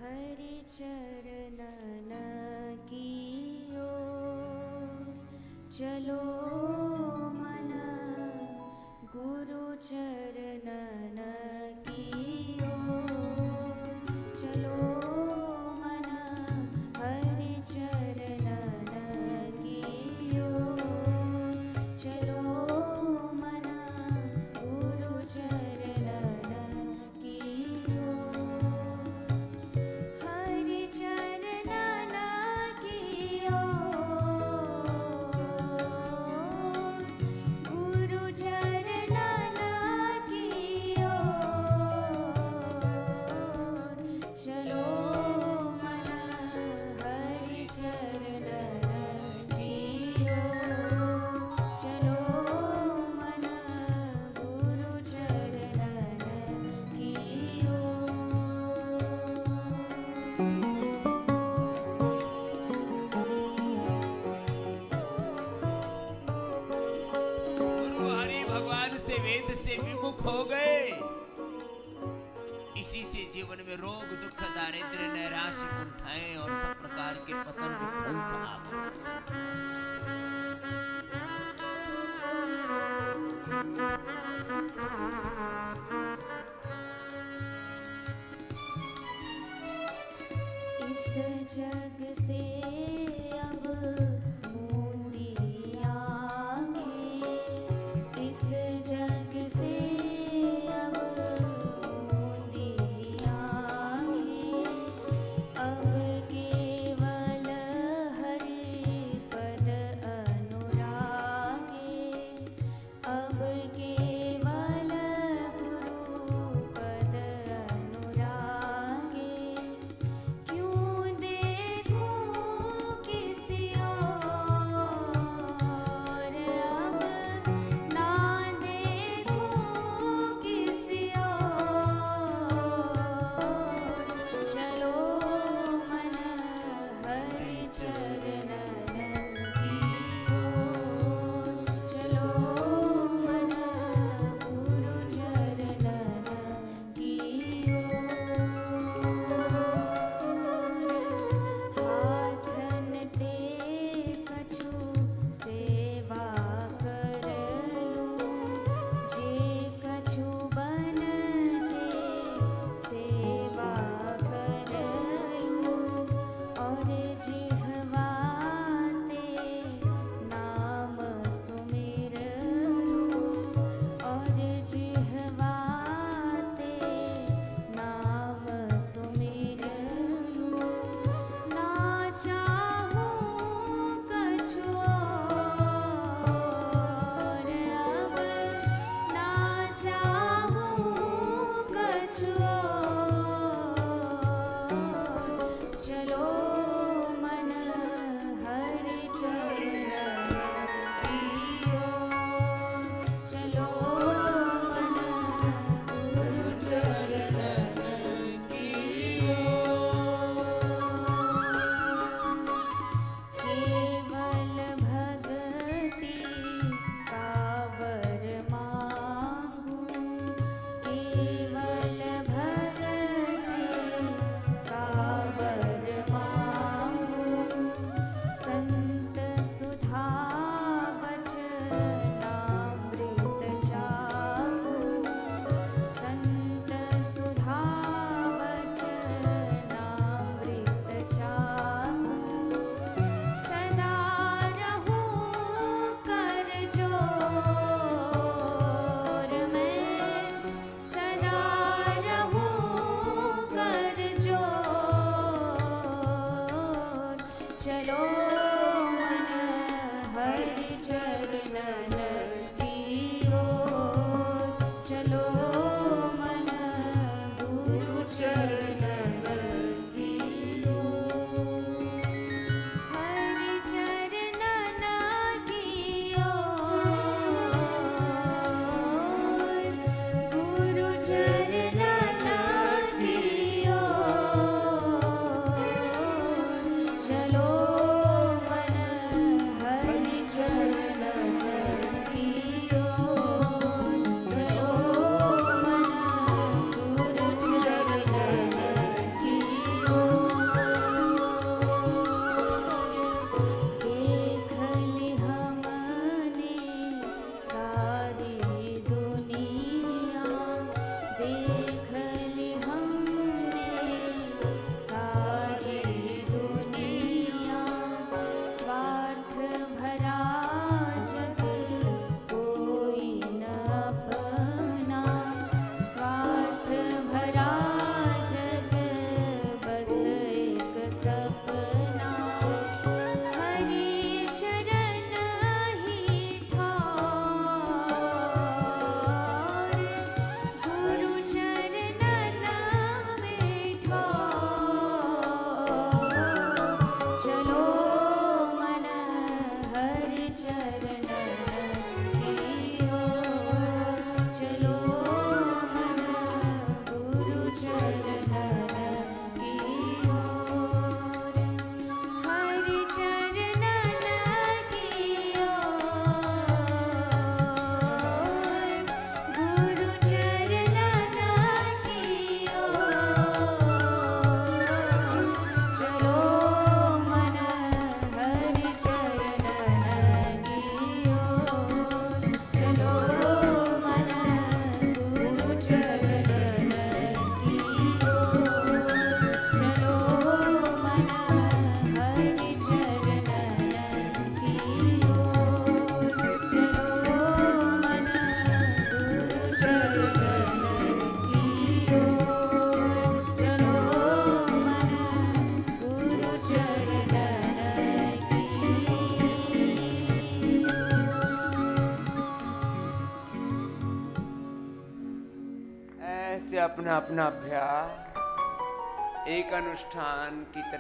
हरि चरणन की ओर चलो मन, गुरु चरणन की ओर चलो मन, हरि चरणन की ओर चलो मन, गुरु चरणन की ओर हरि चरणन की ओर गुरु चरणन की ओर चलो मन, हरि चरणन की ओर चलो मन, गुरु चरणन की ओर। गुरु हरि भगवान से वेद से विमुख हो गए। इसी से जीवन में रोग दुख दारिद्र्य नैराश्य कुंठाएं और सब प्रकार के पतन विध्वंस आ गए। इस जग से अब मूंदी आंखें, इस जग से अब मूंदी आंखें, अब केवल हरि पद अनुरागे, अब केवल गुरु पद अनुरागे। क्यों देखूं किसी और अपना अपना अभ्यास एक अनुष्ठान की तरह